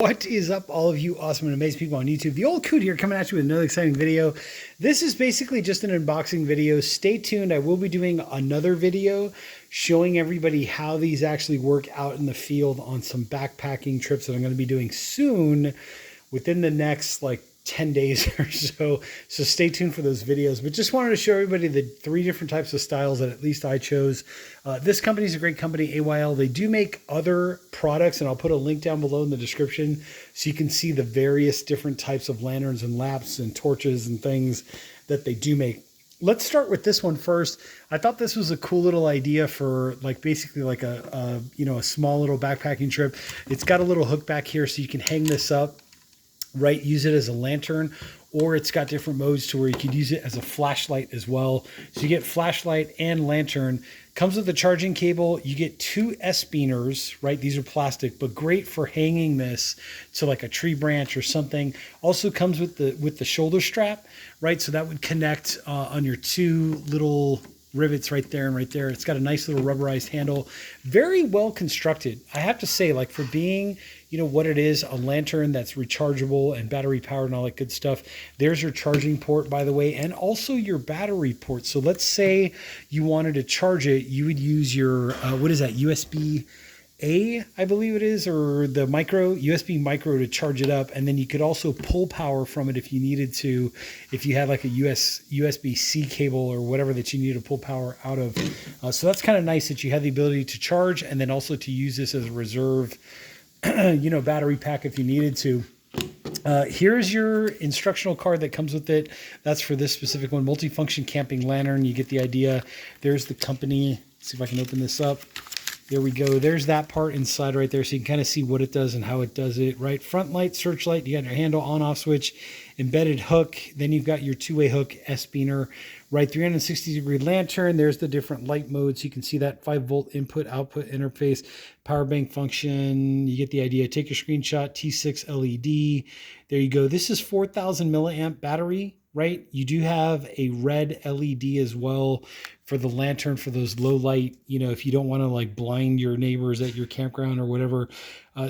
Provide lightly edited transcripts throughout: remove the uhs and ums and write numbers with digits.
What is up, all of you awesome and amazing people on YouTube? The old coot here coming at you with another exciting video. This is basically just an unboxing video. Stay tuned. I will be doing another video showing everybody how these actually work out in the field on some backpacking trips that I'm going to be doing soon within the next 10 days or so. So stay tuned for those videos. But just wanted to show everybody the 3 different types of styles that at least I chose. This company is a great company, AYL. They do make other products, and I'll put a link down below in the description so you can see the various different types of lanterns and lamps and torches and things that they do make. Let's start with this one first. I thought this was a cool little idea for basically a small little backpacking trip. It's got a little hook back here so you can hang this up, right? Use it as a lantern, or it's got different modes to where you could use it as a flashlight as well. So you get flashlight and lantern. Comes with a charging cable. You get 2 S-beaners, right? These are plastic, but great for hanging this to like a tree branch or something. Also comes with the shoulder strap, right? So that would connect on your 2 little rivets right there and right there. It's got a nice little rubberized handle. Very well constructed. I have to say, for being, what it is, a lantern that's rechargeable and battery powered and all that good stuff. There's your charging port, by the way, and also your battery port. So let's say you wanted to charge it, you would use your, what is that, USB-A, I believe it is, or the USB micro to charge it up. And then you could also pull power from it if you needed to, if you had like a USB-C cable or whatever that you need to pull power out of. So that's kind of nice that you have the ability to charge and then also to use this as a reserve battery pack if you needed to. Here's your instructional card that comes with it. That's for this specific one, multifunction camping lantern. You get the idea. There's the company. Let's see if I can open this up. There we go. There's that part inside right there. So you can kind of see what it does and how it does it, right? Front light, searchlight. You got your handle on off switch, embedded hook. Then you've got your 2-way hook, S-beaner, right? 360-degree lantern. There's the different light modes. You can see that 5-volt input output interface, power bank function. You get the idea. Take a screenshot, T6 LED. There you go. This is 4,000 milliamp battery, right? You do have a red LED as well for the lantern for those low light, if you don't want to blind your neighbors at your campground or whatever.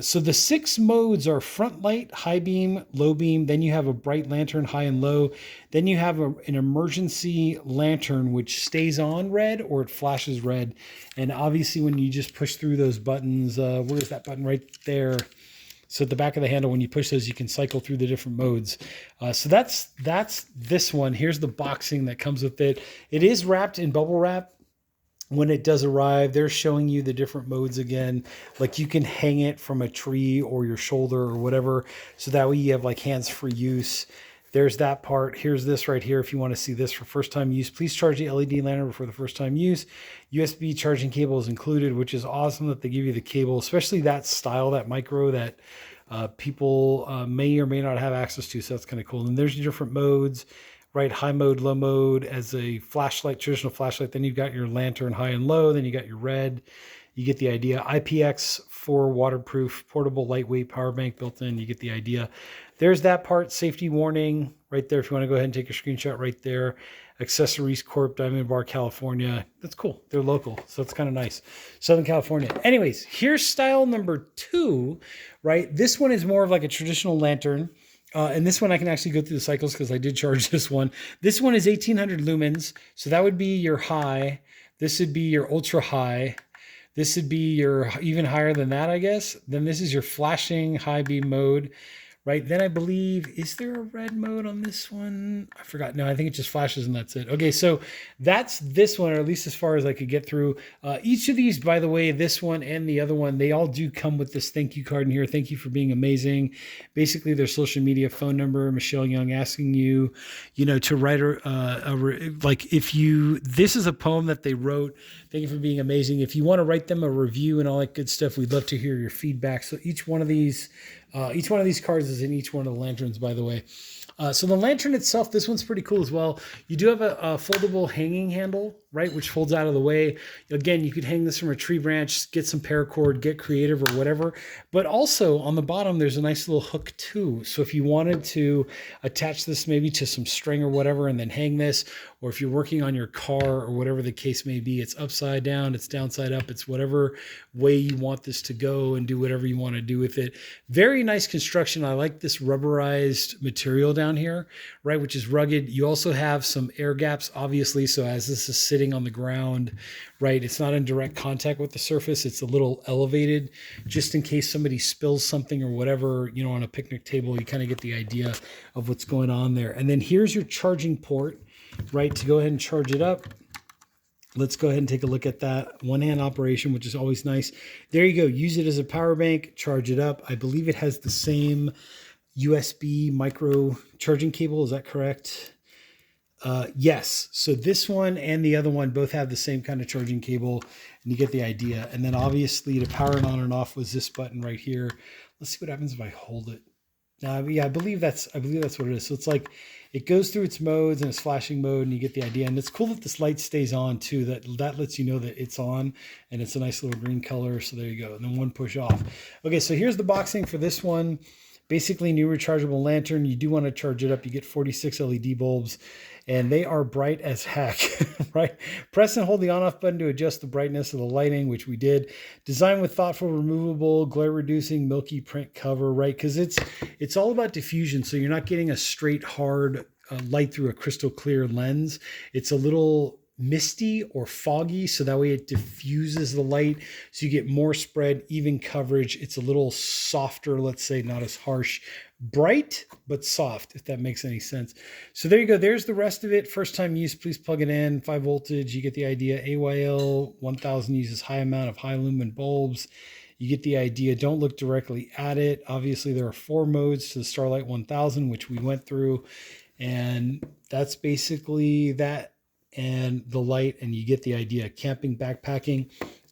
So the 6 modes are front light, high beam, low beam. Then you have a bright lantern, high and low. Then you have an emergency lantern, which stays on red or it flashes red. And obviously when you just push through those buttons, where's that button right there? So at the back of the handle, when you push those, you can cycle through the different modes. So that's this one. Here's the boxing that comes with it. It is wrapped in bubble wrap. When it does arrive, they're showing you the different modes again. You can hang it from a tree or your shoulder or whatever. So that way you have hands-free use. There's that part. Here's this right here. If you want to see this for first time use, please charge the LED lantern for the first time use. USB charging cable is included, which is awesome that they give you the cable, especially that style, that micro that people may or may not have access to. So that's kind of cool. And there's your different modes, right? High mode, low mode as a flashlight, traditional flashlight. Then you've got your lantern high and low. Then you got your red. You get the idea. IPX4 waterproof, portable, lightweight power bank built in. You get the idea. There's that part. Safety warning right there. If you want to go ahead and take a screenshot right there. Accessories Corp, Diamond Bar, California. That's cool. They're local, so it's kind of nice. Southern California. Anyways, here's style number 2, right? This one is more of a traditional lantern. And this one I can actually go through the cycles because I did charge this one. This one is 1800 lumens. So that would be your high. This would be your ultra high. This would be your even higher than that, I guess. Then this is your flashing high beam mode, right? Then I believe, is there a red mode on this one? I forgot. No, I think it just flashes and that's it. Okay, so that's this one, or at least as far as I could get through. Each of these, by the way, this one and the other one, they all do come with this thank you card in here. Thank you for being amazing. Basically, their social media phone number, Michelle Young asking you, to write this is a poem that they wrote. Thank you for being amazing. If you want to write them a review and all that good stuff, we'd love to hear your feedback. So each one of these cards is in each one of the lanterns, by the way. So the lantern itself, this one's pretty cool as well. You do have a foldable hanging handle, right, which folds out of the way. Again, you could hang this from a tree branch, get some paracord, get creative or whatever. But also on the bottom, there's a nice little hook too. So if you wanted to attach this maybe to some string or whatever and then hang this, or if you're working on your car or whatever the case may be, it's upside down, it's downside up, it's whatever way you want this to go and do whatever you want to do with it. Very nice construction. I like this rubberized material down here, right, which is rugged. You also have some air gaps, obviously. So as this is sitting on the ground, right, it's not in direct contact with the surface. It's a little elevated just in case somebody spills something or whatever, you know, on a picnic table. You kind of get the idea of what's going on there. And then here's your charging port, right, to go ahead and charge it up. Let's go ahead and take a look at that. One-hand operation, which is always nice. There you go. Use it as a power bank, charge it up. I believe it has the same USB micro charging cable. Is that correct? Yes. So this one and the other one both have the same kind of charging cable, and you get the idea. And then obviously to power it on and off was this button right here. Let's see what happens if I hold it. Yeah, I believe that's what it is. So it's like it goes through its modes and its flashing mode, and you get the idea. And it's cool that this light stays on too. That lets you know that it's on, and it's a nice little green color. So there you go. And then one push off. Okay, so here's the boxing for this one. Basically, new rechargeable lantern. You do want to charge it up. You get 46 LED bulbs, and they are bright as heck, right? Press and hold the on-off button to adjust the brightness of the lighting, which we did. Designed with thoughtful, removable, glare-reducing, milky print cover, right? Because it's all about diffusion, so you're not getting a straight, hard light through a crystal clear lens. It's a little misty or foggy, so that way it diffuses the light, so you get more spread, even coverage. It's a little softer, let's say, not as harsh. Bright but soft, if that makes any sense. So there you go. There's the rest of it. First time use, please plug it in. 5 voltage, you get the idea. AYL 1000 uses high amount of high lumen bulbs. You get the idea. Don't look directly at it. Obviously there are 4 modes to the Starlight 1000, which we went through, and that's basically that. And the light, and you get the idea. Camping, backpacking,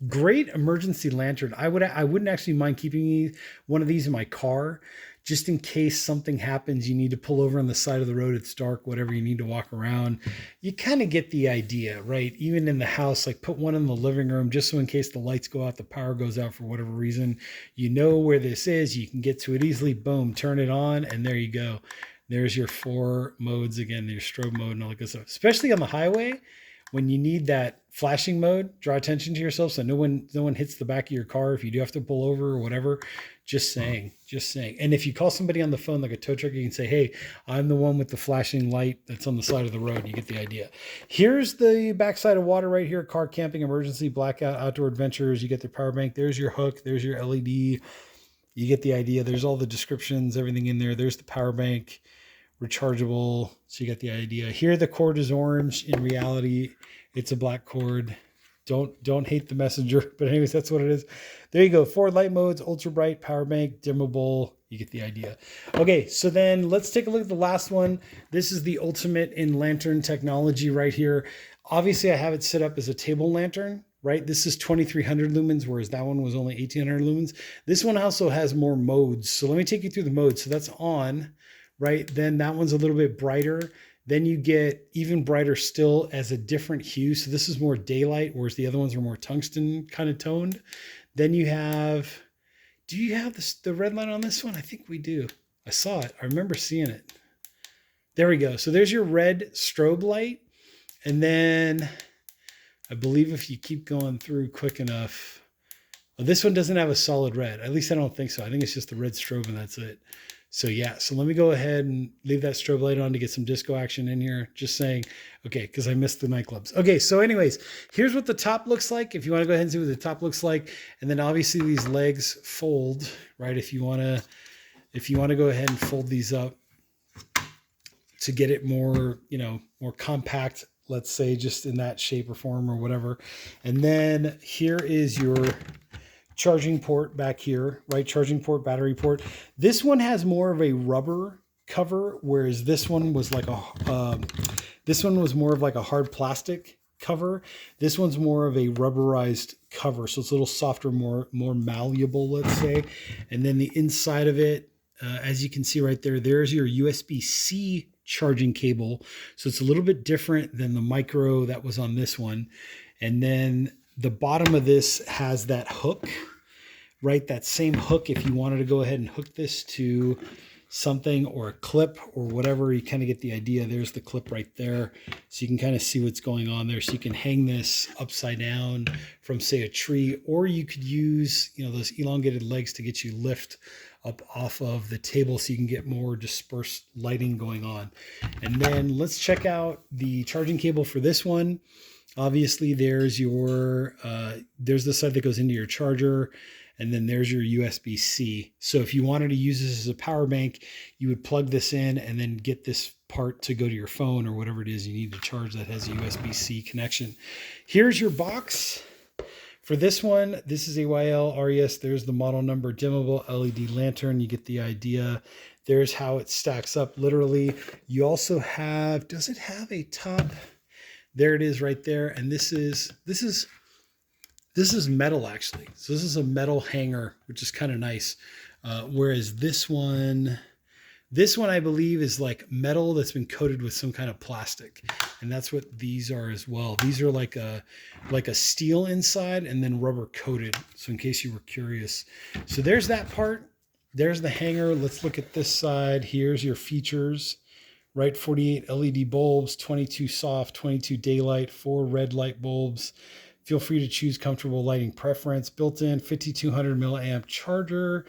great emergency lantern. I wouldn't actually mind keeping one of these in my car, just in case something happens. You need to pull over on the side of the road. It's dark, whatever, you need to walk around. You kind of get the idea, right? Even in the house, like put one in the living room, just so in case the lights go out, the power goes out for whatever reason, you know where this is. You can get to it easily. Boom, turn it on, and there you go. There's your 4 modes again, your strobe mode and all that good stuff. Especially on the highway, when you need that flashing mode, draw attention to yourself so no one hits the back of your car if you do have to pull over or whatever. Just saying. And if you call somebody on the phone, like a tow truck, you can say, hey, I'm the one with the flashing light that's on the side of the road. You get the idea. Here's the backside of water right here. Car, camping, emergency, blackout, outdoor adventures. You get the power bank. There's your hook. There's your LED. You get the idea. There's all the descriptions, everything in there. There's the power bank. Rechargeable, so you get the idea. Here the cord is orange. In reality, it's a black cord. Don't hate the messenger, but anyways, that's what it is. There you go. 4 light modes: ultra bright, power bank, dimmable. You get the idea. Okay, so then let's take a look at the last one. This is the ultimate in lantern technology right here. Obviously, I have it set up as a table lantern, right? This is 2300 lumens, whereas that one was only 1800 lumens. This one also has more modes. So let me take you through the modes. So that's on. Right, then that one's a little bit brighter. Then you get even brighter still as a different hue. So this is more daylight, whereas the other ones are more tungsten kind of toned. Then you have, do you have the red light on this one? I think we do. I saw it. I remember seeing it. There we go. So there's your red strobe light. And then I believe if you keep going through quick enough, well, this one doesn't have a solid red. At least I don't think so. I think it's just the red strobe and that's it. So yeah, so let me go ahead and leave that strobe light on to get some disco action in here. Just saying, okay, because I missed the nightclubs. Okay, so anyways, here's what the top looks like. If you want to go ahead and see what the top looks like, and then obviously these legs fold, right? If you want to go ahead and fold these up to get it more, more compact, let's say, just in that shape or form or whatever. And then here is your charging port back here, right? Charging port, battery port. This one has more of a rubber cover, whereas this one was like this one was more of like a hard plastic cover. This one's more of a rubberized cover, so it's a little softer, more malleable, let's say. And then the inside of it, as you can see right there, there's your USB-C charging cable. So it's a little bit different than the micro that was on this one. And then the bottom of this has that hook, right? That same hook, if you wanted to go ahead and hook this to something or a clip or whatever, you kind of get the idea. There's the clip right there. So you can kind of see what's going on there. So you can hang this upside down from, say, a tree, or you could use, those elongated legs to get you lift up off of the table so you can get more dispersed lighting going on. And then let's check out the charging cable for this one. Obviously, there's your there's the side that goes into your charger, and then there's your USB-C. So if you wanted to use this as a power bank, you would plug this in and then get this part to go to your phone or whatever it is you need to charge that has a USB-C connection. Here's your box. For this one, this is AYL RES. There's the model number, dimmable LED lantern. You get the idea. There's how it stacks up literally. You also have, does it have a top? There it is right there. And this is metal actually. So this is a metal hanger, which is kind of nice. Whereas this one I believe is like metal that's been coated with some kind of plastic. And that's what these are as well. These are like a steel inside and then rubber coated. So in case you were curious. So there's that part. There's the hanger. Let's look at this side. Here's your features. Right, 48 LED bulbs, 22 soft, 22 daylight, 4 red light bulbs. Feel free to choose comfortable lighting preference. Built-in 5200 milliamp charger.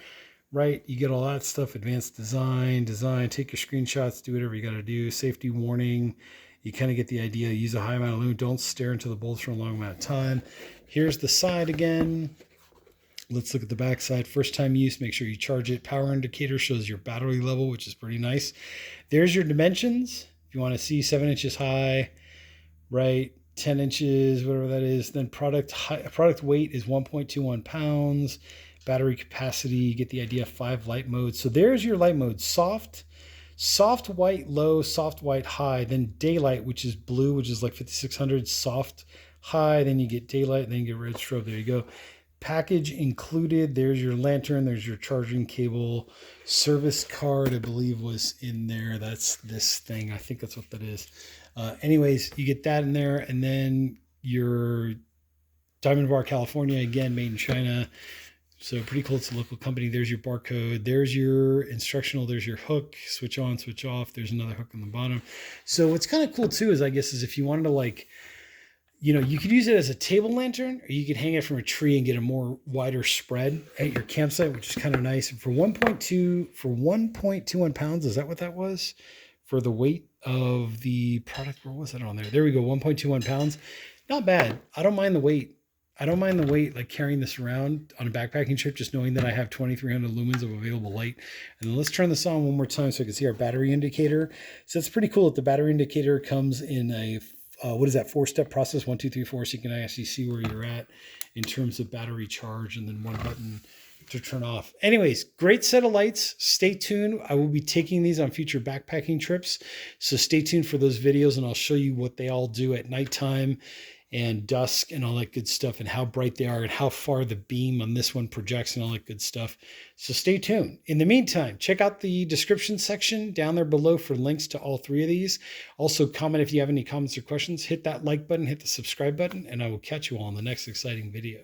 Right, you get all that stuff. Advanced design. Take your screenshots. Do whatever you got to do. Safety warning. You kind of get the idea. Use a high amount of lumen. Don't stare into the bulbs for a long amount of time. Here's the side again. Let's look at the back side. First time use, make sure you charge it. Power indicator shows your battery level, which is pretty nice. There's your dimensions. If you want to see 7 inches high, right, 10 inches, whatever that is. Then product weight is 1.21 pounds. Battery capacity, you get the idea, 5 light modes. So there's your light mode. Soft, white, low, soft, white, high. Then daylight, which is blue, which is like 5600, soft, high. Then you get daylight, then you get red strobe. There you go. Package included. There's your lantern. There's your charging cable. Service card, I believe, was in there. That's this thing. I think that's what that is. Anyways, you get that in there. And then your Diamond Bar, California, again, made in China. So pretty cool. It's a local company. There's your barcode. There's your instructional. There's your hook. Switch on, switch off. There's another hook on the bottom. So what's kind of cool too is, I guess, is if you wanted to you could use it as a table lantern, or you could hang it from a tree and get a more wider spread at your campsite, which is kind of nice. And for 1.21 pounds, is that what that was? For the weight of the product, where was that on there? There we go, 1.21 pounds. Not bad. I don't mind the weight. Like carrying this around on a backpacking trip, just knowing that I have 2300 lumens of available light. And then let's turn this on one more time so I can see our battery indicator. So it's pretty cool that the battery indicator comes in a 4-step process, 1, 2, 3, 4, so you can actually see where you're at in terms of battery charge, and then one button to turn off. Anyways, great set of lights. Stay tuned. I will be taking these on future backpacking trips, so stay tuned for those videos, and I'll show you what they all do at nighttime and dusk and all that good stuff, and how bright they are and how far the beam on this one projects and all that good stuff. So stay tuned. In the meantime, check out the description section down there below for links to all 3 of these. Also, comment if you have any comments or questions. Hit that like button, hit the subscribe button, and I will catch you all in the next exciting video.